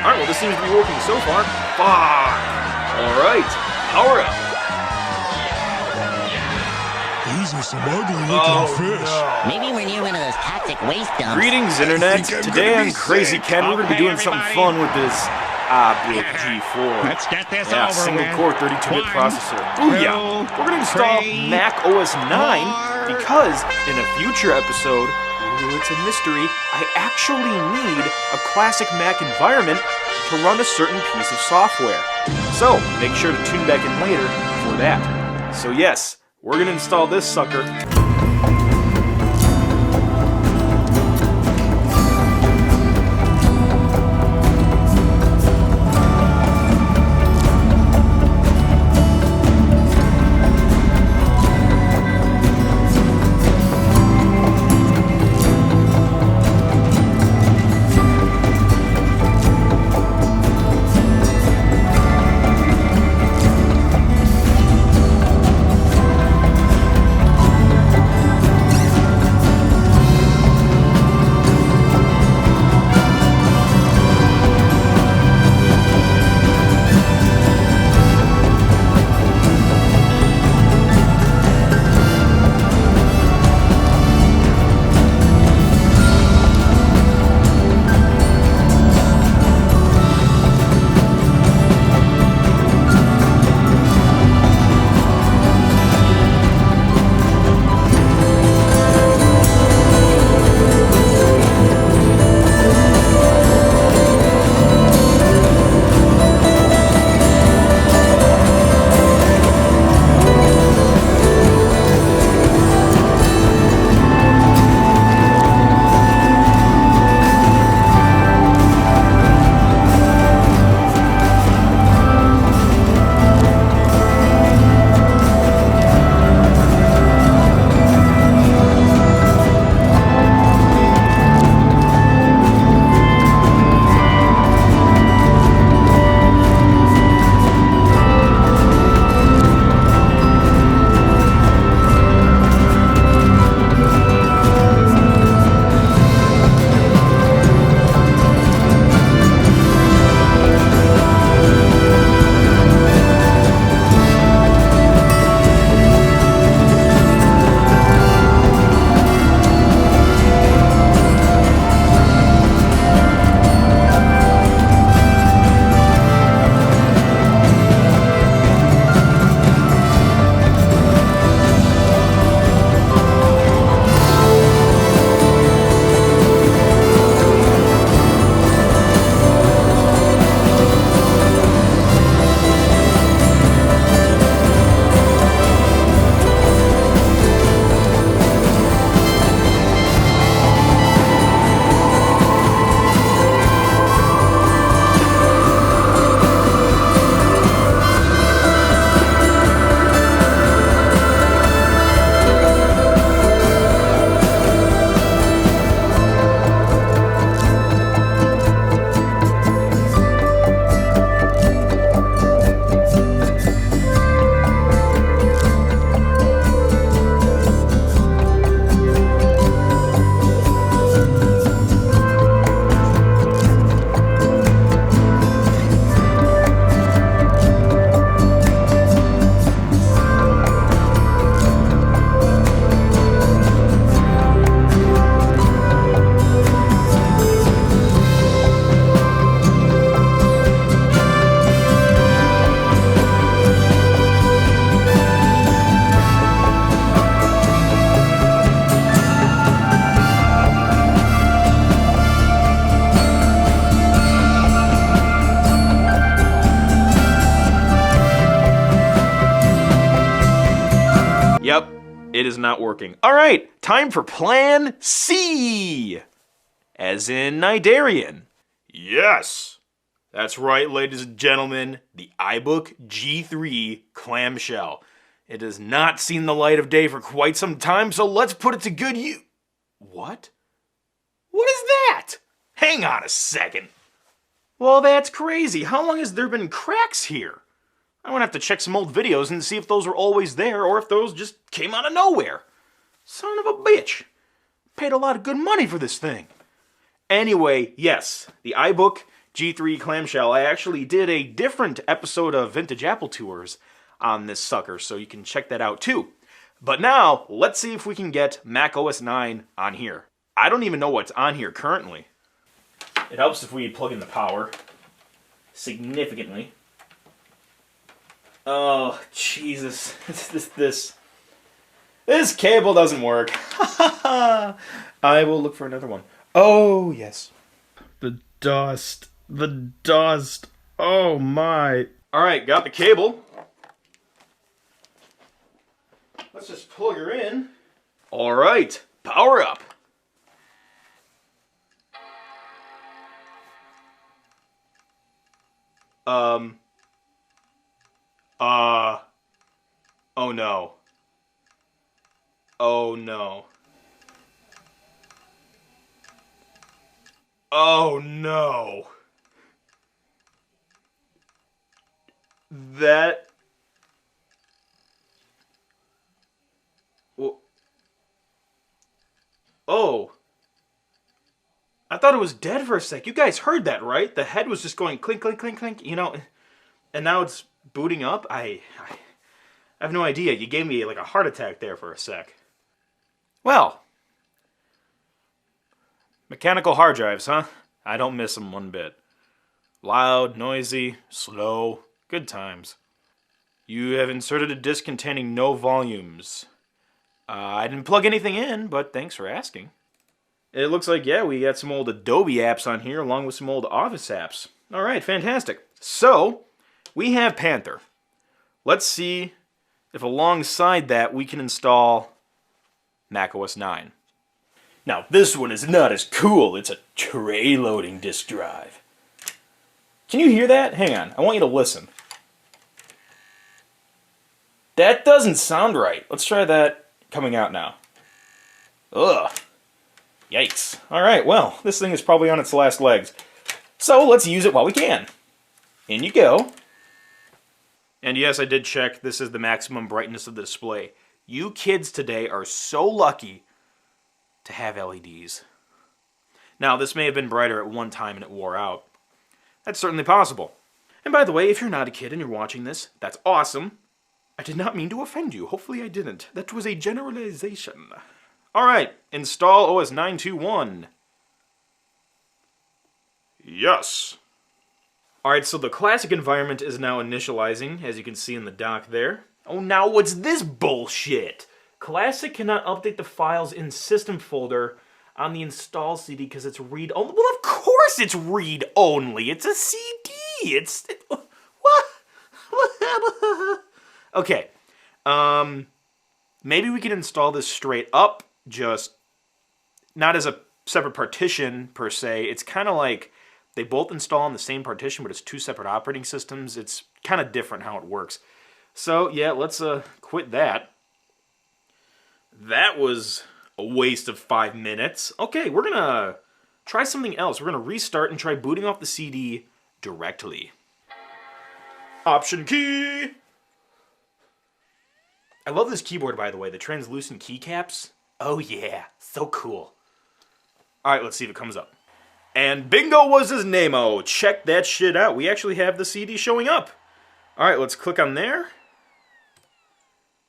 Alright, well this seems to be working so far. Fuck! Alright, power up. These are some ugly-looking fish. No. Maybe we're near one of those toxic waste dumps. Greetings, Internet. Today on Krazy sick. Ken, we're going to be doing something fun with this G4. Let's get this Yeah, over single-core with. 32-bit 1, processor. Booyah! We're going to install 3, Mac OS 9 4. because in a future episode, ooh, it's a mystery, I actually need a classic Mac environment to run a certain piece of software. So, make sure to tune back in later for that. So yes, we're going to install this sucker. Yep, it is not working. Alright, time for Plan C! As in Nidarian. Yes! That's right, ladies and gentlemen, the iBook G3 clamshell. It has not seen the light of day for quite some time, so let's put it to good use. What? What is that? Hang on a second. Well, that's crazy. How long has there been cracks here? I'm gonna have to check some old videos and see if those are always there or if those just came out of nowhere. Son of a bitch. Paid a lot of good money for this thing. Anyway, yes, the iBook G3 clamshell. I actually did a different episode of Vintage Apple Tours on this sucker, so you can check that out too. But now, let's see if we can get Mac OS 9 on here. I don't even know what's on here currently. It helps if we plug in the power significantly. Oh, Jesus. This cable doesn't work. I will look for another one. Oh, yes. The dust. The dust. Oh, my. All right, got the cable. Let's just plug her in. All right, power up. Oh no. Oh no. Oh no. That... Oh. I thought it was dead for a sec. You guys heard that, right? The head was just going clink, clink, clink, clink, you know, and now it's booting up. I have no idea. You gave me like a heart attack there for a sec. Well, mechanical hard drives, huh? I don't miss them one bit. Loud, noisy, slow, good times. You have inserted a disk containing no volumes. I didn't plug anything in, but thanks for asking. It looks like, yeah, we got some old Adobe apps on here along with some old Office apps. All right, fantastic. So, we have Panther. Let's see if alongside that we can install Mac OS 9. Now, this one is not as cool. It's a tray loading disk drive. Can you hear that? Hang on, I want you to listen. That doesn't sound right. Let's try that coming out now. Ugh. Yikes. Alright, well, this thing is probably on its last legs. So let's use it while we can. In you go. And yes, I did check. This is the maximum brightness of the display. You kids today are so lucky to have LEDs. Now, this may have been brighter at one time and it wore out. That's certainly possible. And by the way, if you're not a kid and you're watching this, that's awesome. I did not mean to offend you. Hopefully I didn't. That was a generalization. Alright, install OS 9.2.1. Yes. Alright, so the classic environment is now initializing, as you can see in the dock there. Oh, now what's this bullshit? Classic cannot update the files in system folder on the install CD because it's read-only. Well, of course it's read-only. It's a CD. What? Okay. Maybe we can install this straight up, just not as a separate partition per se. It's kind of like they both install on the same partition, but it's two separate operating systems. It's kind of different how it works. So yeah, let's quit that. That was a waste of 5 minutes. Okay, we're gonna try something else. We're gonna restart and try booting off the CD directly. Option key. I love this keyboard, by the way. The translucent keycaps. Oh yeah, so cool. Alright, let's see if it comes up. And bingo was his name-o. Check that shit out. We actually have the CD showing up. Alright, let's click on there.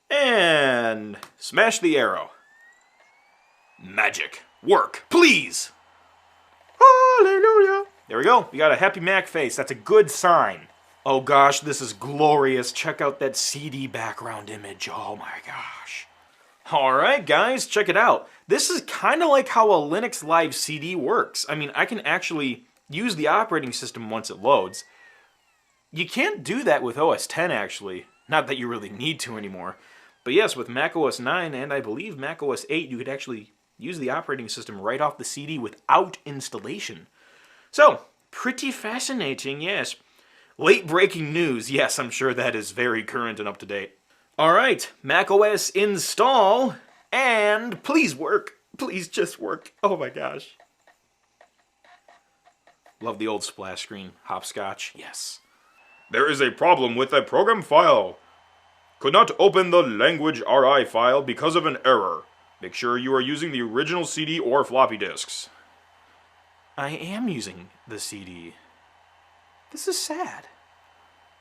And smash the arrow. Magic. Work, please. Hallelujah. There we go. We got a happy Mac face. That's a good sign. Oh gosh, this is glorious. Check out that CD background image. Oh my gosh. Alright guys, check it out. This is kind of like how a Linux Live CD works. I mean, I can actually use the operating system once it loads. You can't do that with OS X actually. Not that you really need to anymore. But yes, with Mac OS 9 and I believe Mac OS 8, you could actually use the operating system right off the CD without installation. So, pretty fascinating, yes. Late breaking news. Yes, I'm sure that is very current and up to date. Alright, macOS install, and please work. Please just work. Oh my gosh. Love the old splash screen. Hopscotch, yes. There is a problem with a program file. Could not open the language RI file because of an error. Make sure you are using the original CD or floppy disks. I am using the CD. This is sad.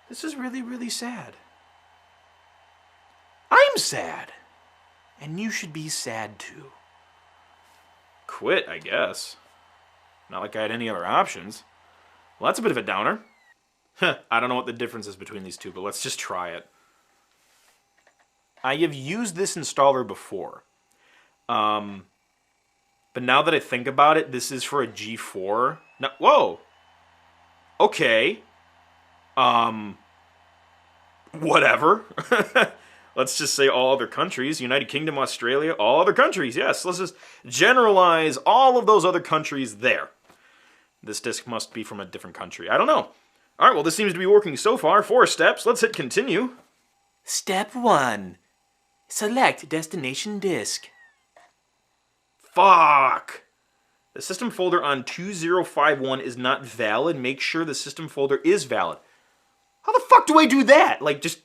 This is really, really sad. I'm sad. And you should be sad too. Quit, I guess. Not like I had any other options. Well, that's a bit of a downer. I don't know what the difference is between these two, but let's just try it. I have used this installer before. But now that I think about it, this is for a G4. No, whoa! Okay. Whatever. Let's just say all other countries. United Kingdom, Australia, all other countries. Yes, let's just generalize all of those other countries there. This disc must be from a different country. I don't know. All right, well, this seems to be working so far. 4 steps. Let's hit continue. Step 1. Select destination disk. Fuck! The system folder on 2051 is not valid. Make sure the system folder is valid. How the fuck do I do that? Like, just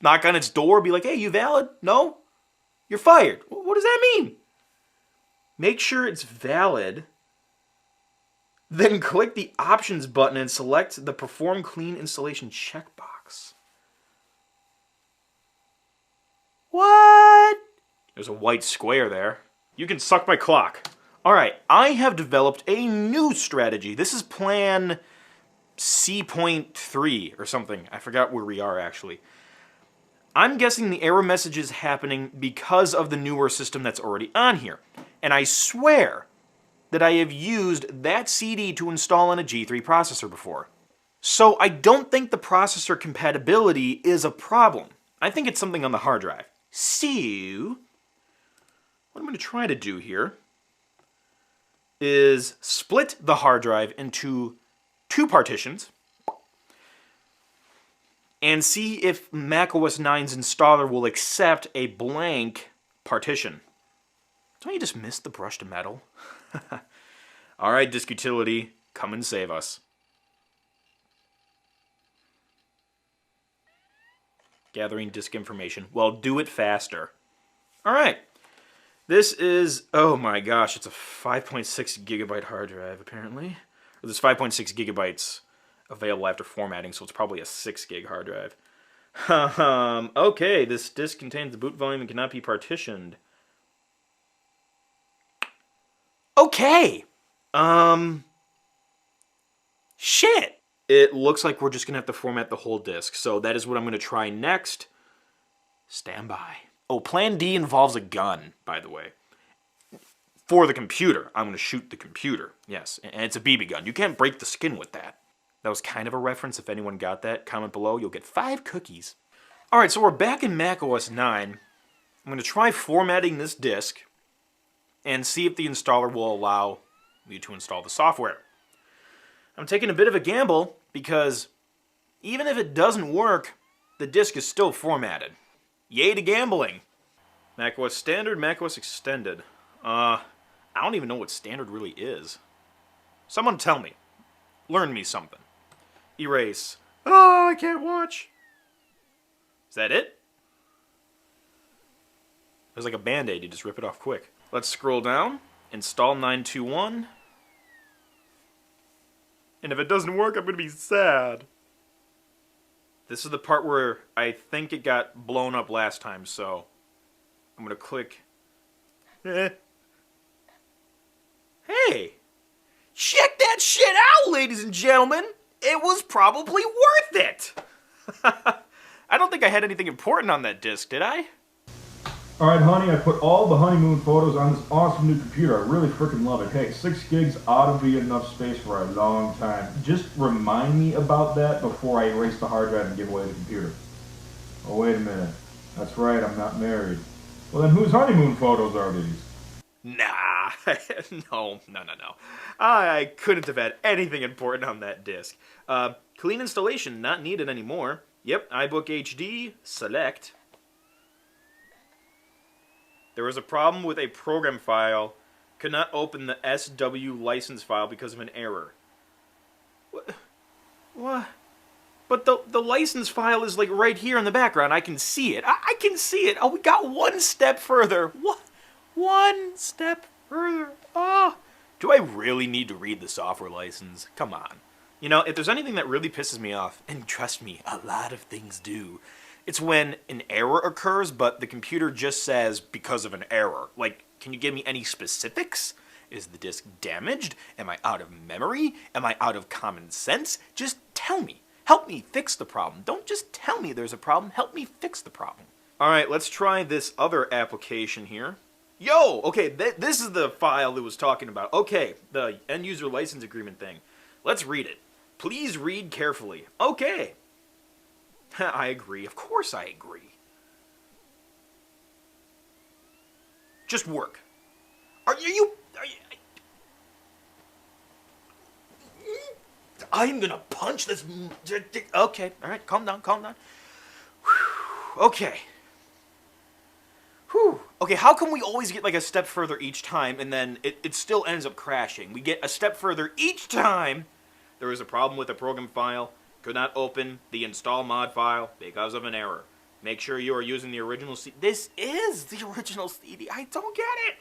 knock on its door, be like, hey, you valid? No? You're fired. What does that mean? Make sure it's valid. Then click the options button and select the perform clean installation checkbox. What? There's a white square there. You can suck my clock. All right, I have developed a new strategy. This is plan C.3 or something. I forgot where we are, actually. I'm guessing the error message is happening because of the newer system that's already on here. And I swear that I have used that CD to install on a G3 processor before. So I don't think the processor compatibility is a problem. I think it's something on the hard drive. So, what I'm going to try to do here is split the hard drive into 2 partitions and see if macOS 9's installer will accept a blank partition. Don't you just miss the brushed metal? Alright, disk utility, come and save us. Gathering disk information. Well, do it faster. Alright. This is, oh my gosh, it's a 5.6 gigabyte hard drive, apparently. There's 5.6 gigabytes available after formatting, so it's probably a 6 gig hard drive. Okay, this disk contains the boot volume and cannot be partitioned. Okay. Shit. It looks like we're just going to have to format the whole disk, so that is what I'm going to try next. Stand by. Oh, Plan D involves a gun, by the way. For the computer. I'm going to shoot the computer. Yes, and it's a BB gun. You can't break the skin with that. That was kind of a reference. If anyone got that, comment below. You'll get 5 cookies. Alright, so we're back in macOS 9. I'm going to try formatting this disk and see if the installer will allow me to install the software. I'm taking a bit of a gamble because even if it doesn't work, the disk is still formatted. Yay to gambling. macOS Standard, macOS Extended. I don't even know what Standard really is. Someone tell me. Learn me something. Erase. Oh, I can't watch. Is that it? There's like a band-aid, you just rip it off quick. Let's scroll down. Install 921. And if it doesn't work, I'm going to be sad. This is the part where I think it got blown up last time, so I'm going to click. Hey! Check that shit out, ladies and gentlemen! It was probably worth it! I don't think I had anything important on that disc, did I? Alright, honey, I put all the honeymoon photos on this awesome new computer. I really freaking love it. Hey, 6 gigs ought to be enough space for a long time. Just remind me about that before I erase the hard drive and give away the computer. Oh, wait a minute. That's right, I'm not married. Well, then whose honeymoon photos are these? Nah, no. I couldn't have had anything important on that disk. Clean installation, not needed anymore. Yep, iBook HD, select. There was a problem with a program file. Could not open the SW license file because of an error. What? But the license file is like right here in the background. I can see it. I can see it. Oh, we got one step further. What? One step further. Oh. Do I really need to read the software license? Come on. You know, if there's anything that really pisses me off, and trust me, a lot of things do, it's when an error occurs, but the computer just says because of an error. Like, can you give me any specifics? Is the disk damaged? Am I out of memory? Am I out of common sense? Just tell me. Help me fix the problem. Don't just tell me there's a problem. Help me fix the problem. All right, let's try this other application here. Yo, okay, this is the file that was talking about. Okay, the end user license agreement thing. Let's read it. Please read carefully. Okay. I agree. Of course I agree. Just work. Are you I'm gonna punch this. Okay, all right, calm down, calm down. Whew. Okay. Whew. Okay, how come we always get like a step further each time and then it still ends up crashing? We get a step further each time. There was a problem with the program file. Could not open the install mod file because of an error. Make sure you are using the original CD. This is the original CD. I don't get it.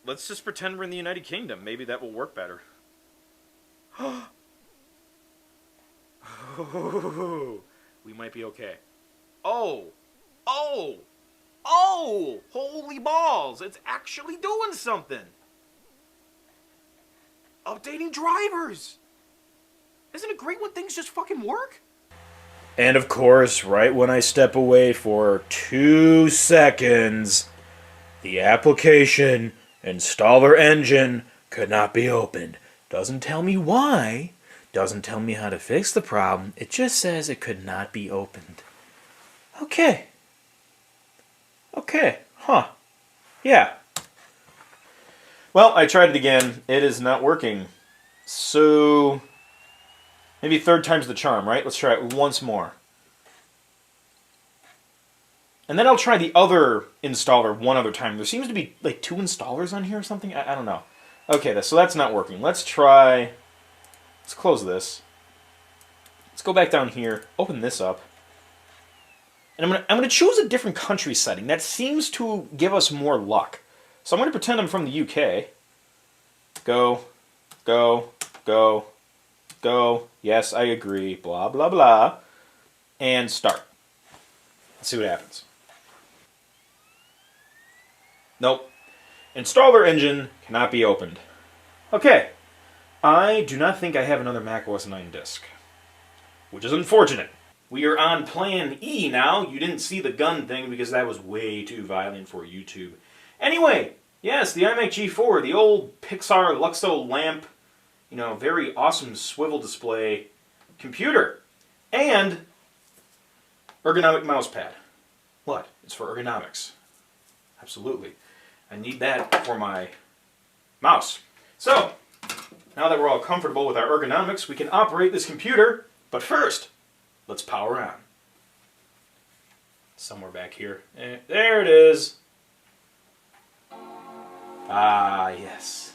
Let's just pretend we're in the United Kingdom. Maybe that will work better. We might be okay. Oh! Holy balls! It's actually doing something! Updating drivers! Isn't it great when things just fucking work? And of course, right when I step away for 2 seconds, the application installer engine could not be opened. Doesn't tell me why, doesn't tell me how to fix the problem, it just says it could not be opened. Okay. Okay, huh. Yeah. Well, I tried it again. It is not working. So, maybe third time's the charm, right? Let's try it once more. And then I'll try the other installer one other time. There seems to be like 2 installers on here or something. I don't know. Okay, so that's not working. Let's try... Let's close this. Let's go back down here. Open this up. And I'm gonna choose a different country setting. That seems to give us more luck. So I'm going to pretend I'm from the UK. Go. Yes, I agree. Blah, blah, blah. And start. Let's see what happens. Nope. Installer engine cannot be opened. Okay. I do not think I have another Mac OS 9 disk. Which is unfortunate. We are on plan E now. You didn't see the gun thing because that was way too violent for YouTube. Anyway, yes, the iMac G4, the old Pixar Luxo lamp, you know, very awesome swivel display computer. And ergonomic mouse pad. What? It's for ergonomics. Absolutely. I need that for my mouse. So, now that we're all comfortable with our ergonomics, we can operate this computer. But first, let's power on. Somewhere back here. There it is. Ah, yes.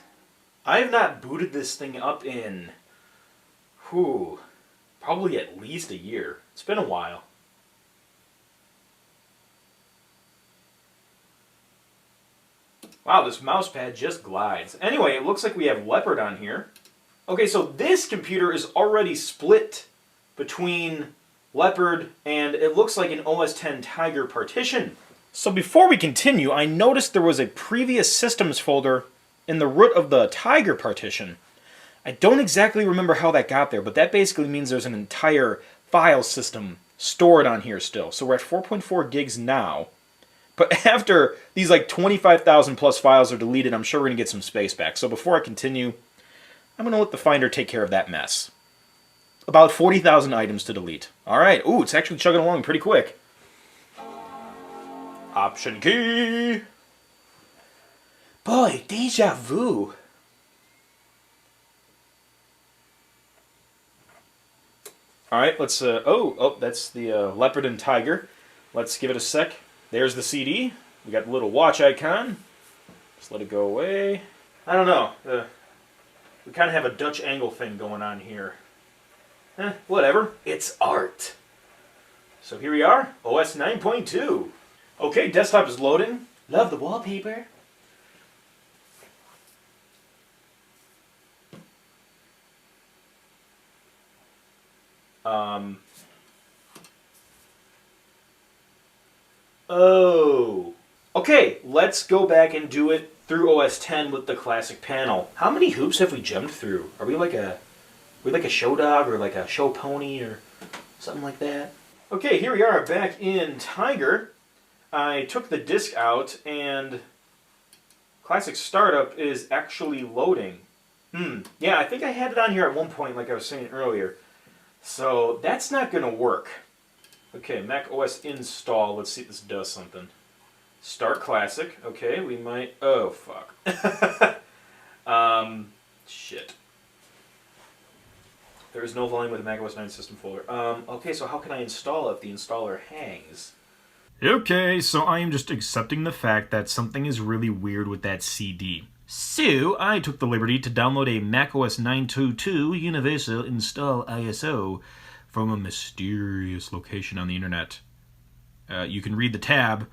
I have not booted this thing up in, probably at least a year. It's been a while. Wow, this mouse pad just glides. Anyway, it looks like we have Leopard on here. Okay, so this computer is already split between Leopard and it looks like an OS X Tiger partition. So before we continue, I noticed there was a previous systems folder in the root of the Tiger partition. I don't exactly remember how that got there, but that basically means there's an entire file system stored on here still. So we're at 4.4 gigs now. But after these like 25,000 plus files are deleted, I'm sure we're going to get some space back. So before I continue, I'm going to let the Finder take care of that mess. About 40,000 items to delete. Alright, ooh, it's actually chugging along pretty quick. Option key! Boy, deja vu. Alright, let's, that's the Leopard and Tiger. Let's give it a sec. There's the CD. We got the little watch icon. Just let it go away. I don't know. We kind of have a Dutch angle thing going on here. Whatever. It's art. So here we are, OS 9.2. Okay, desktop is loading. Love the wallpaper. Oh. Okay, let's go back and do it through OS 10 with the classic panel. How many hoops have we jumped through? Are we like a show dog or like a show pony or something like that? Okay, here we are back in Tiger. I took the disk out and classic startup is actually loading. Yeah, I think I had it on here at one point like I was saying earlier. So that's not going to work. Okay, Mac OS install. Let's see if this does something. Start classic. Okay, we might... Oh, fuck. Shit. There is no volume with the Mac OS 9 system folder. Okay, so how can I install it if the installer hangs? Okay, so I am just accepting the fact that something is really weird with that CD. So, I took the liberty to download a macOS 922 Universal Install ISO from a mysterious location on the internet. You can read the tab.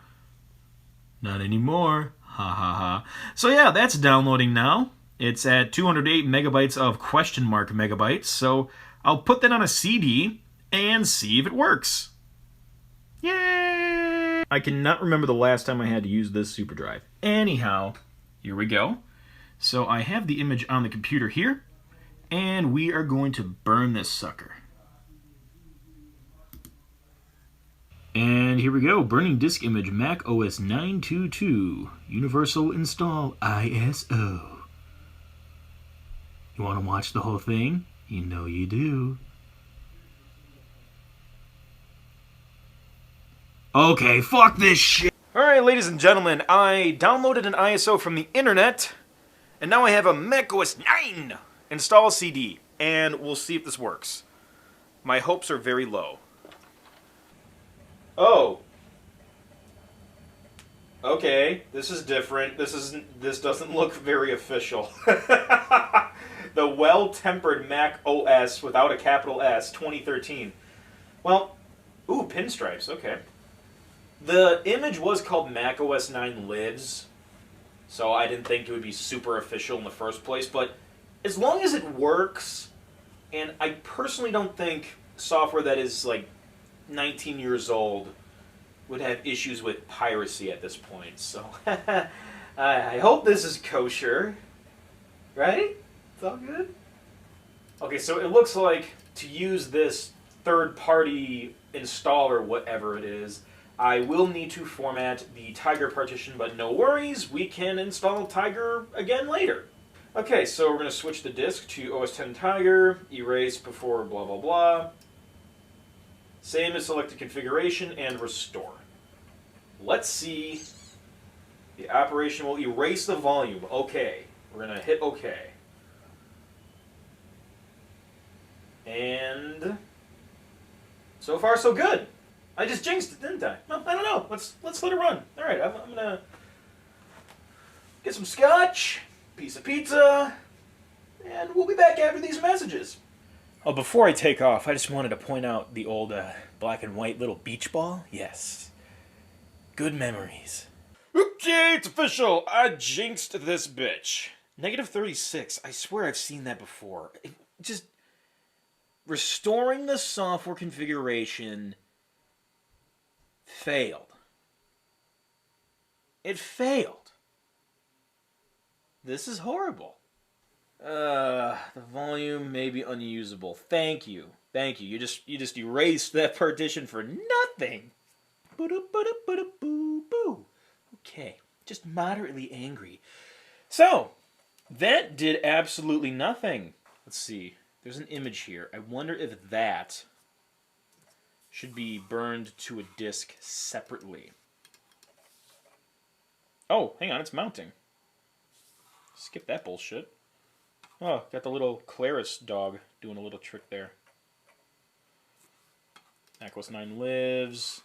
Not anymore. Ha ha ha. So yeah, that's downloading now. It's at 208 megabytes of question mark megabytes, so I'll put that on a CD and see if it works. Yay! I cannot remember the last time I had to use this super drive. Anyhow, here we go. So I have the image on the computer here, and we are going to burn this sucker. And here we go, burning disk image Mac OS 922, Universal Install ISO. You want to watch the whole thing? You know you do. Okay, fuck this shit. Alright, ladies and gentlemen, I downloaded an ISO from the internet, and now I have a Mac OS 9 install CD, and we'll see if this works. My hopes are very low. Oh. Okay, this is different. This doesn't look very official. The well-tempered Mac OS without a capital S 2013. Well, ooh, pinstripes, okay. The image was called Mac OS 9 Lives, so I didn't think it would be super official in the first place, but as long as it works, and I personally don't think software that is like 19 years old would have issues with piracy at this point, so I hope this is kosher, right? It's all good? Okay, so it looks like to use this third-party installer, whatever it is, I will need to format the Tiger partition, but no worries, we can install Tiger again later. Okay, so we're going to switch the disk to OS X Tiger, erase before blah blah blah. Same as selected configuration and restore. Let's see. The operation will erase the volume. Okay, we're going to hit OK. And so far so good. I just jinxed it, didn't I? No, I don't know. Let's let it run. All right, I'm gonna get some scotch, piece of pizza, and we'll be back after these messages. Oh, before I take off, I just wanted to point out the old black and white little beach ball. Yes, good memories. Okay, it's official. I jinxed this bitch. -36. I swear I've seen that before. Just restoring the software configuration failed. It failed. This is horrible. The volume may be unusable. Thank you. Thank you. You just erased that partition for nothing. Boo-boo-boo-boo-boo. Okay. Just moderately angry. So, that did absolutely nothing. Let's see. There's an image here. I wonder if that should be burned to a disk separately. Oh, hang on, it's mounting. Skip that bullshit. Oh, got the little Claris dog doing a little trick there. Mac OS 9 lives.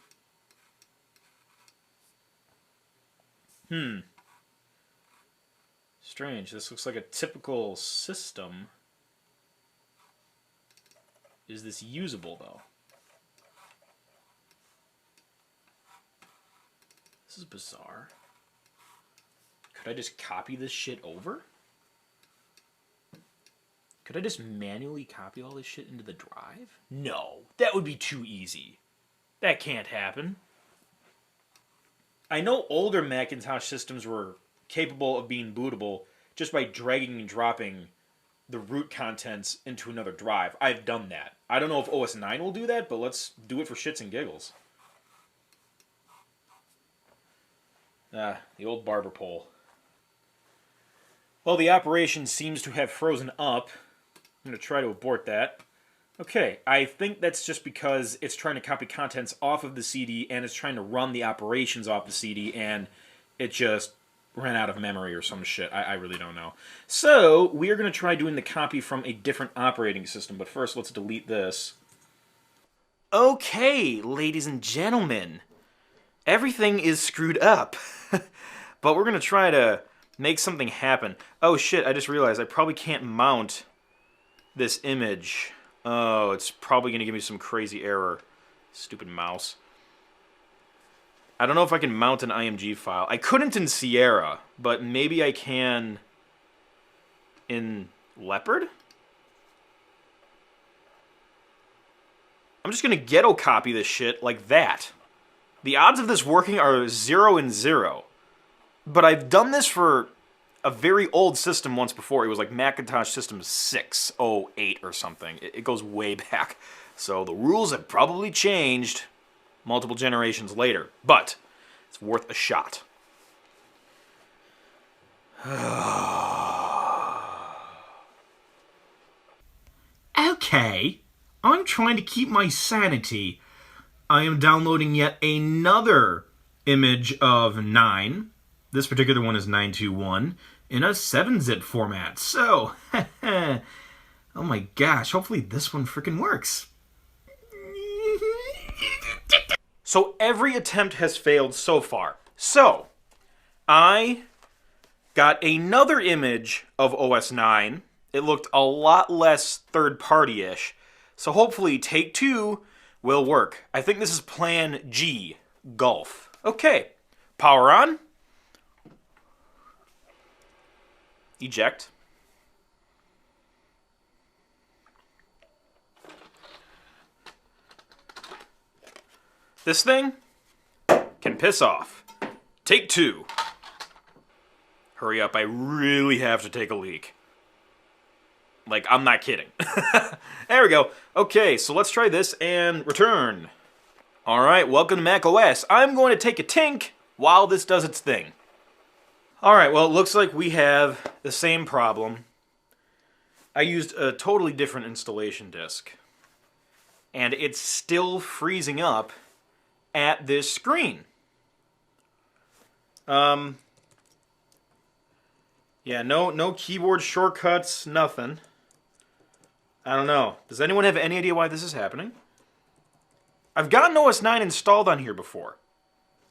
Strange, this looks like a typical system. Is this usable, though? This is bizarre. Could I just copy this shit over? Could I just manually copy all this shit into the drive? No, that would be too easy. That can't happen. I know older Macintosh systems were capable of being bootable just by dragging and dropping the root contents into another drive. I've done that. I don't know if OS 9 will do that, but let's do it for shits and giggles. The old barber pole. Well, the operation seems to have frozen up. I'm going to try to abort that. Okay, I think that's just because it's trying to copy contents off of the CD and it's trying to run the operations off the CD and it just ran out of memory or some shit. I really don't know. So, we are going to try doing the copy from a different operating system, but first let's delete this. Okay, ladies and gentlemen. Everything is screwed up. But we're going to try to make something happen. Oh shit, I just realized I probably can't mount this image. Oh, it's probably going to give me some crazy error. Stupid mouse. I don't know if I can mount an IMG file. I couldn't in Sierra, but maybe I can in Leopard? I'm just going to ghetto copy this shit like that. The odds of this working are 0 and 0. But I've done this for a very old system once before. It was like Macintosh System 608 or something. It goes way back. So the rules have probably changed multiple generations later. But it's worth a shot. Okay, I'm trying to keep my sanity. I am downloading yet another image of 9. This particular one is 921 in a 7-zip format. So, oh my gosh, hopefully this one freaking works. So every attempt has failed so far. So, I got another image of OS 9. It looked a lot less third-party-ish. So hopefully take 2 will work. I think this is Plan G, Golf. Okay, power on. Eject. This thing can piss off. Take 2. Hurry up, I really have to take a leak. Like, I'm not kidding. There we go. Okay, so let's try this and return. Alright, welcome to macOS. I'm going to take a tink while this does its thing. Alright, well, it looks like we have the same problem. I used a totally different installation disk. And it's still freezing up at this screen. Yeah, no keyboard shortcuts, nothing. I don't know. Does anyone have any idea why this is happening? I've gotten OS 9 installed on here before.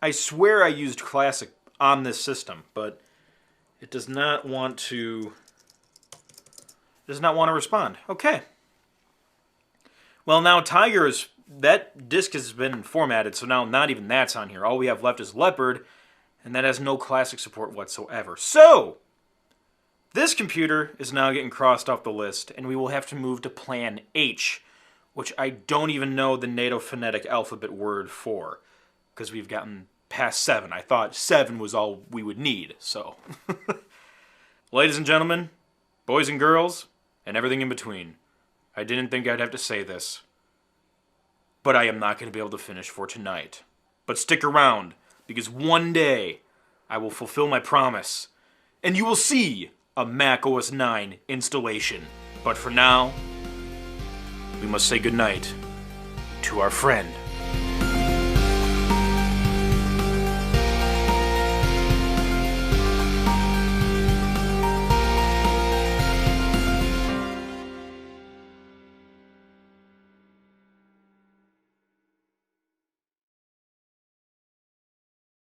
I swear I used Classic on this system, but it does not want to respond. Okay. Well, now Tiger's, that disk has been formatted, so now not even that's on here. All we have left is Leopard, and that has no Classic support whatsoever. So, this computer is now getting crossed off the list, and we will have to move to Plan H, which I don't even know the NATO phonetic alphabet word for, because we've gotten past 7. I thought 7 was all we would need, so. Ladies and gentlemen, boys and girls, and everything in between, I didn't think I'd have to say this, but I am not going to be able to finish for tonight. But stick around, because one day I will fulfill my promise, and you will see a Mac OS 9 installation. But for now, we must say goodnight to our friend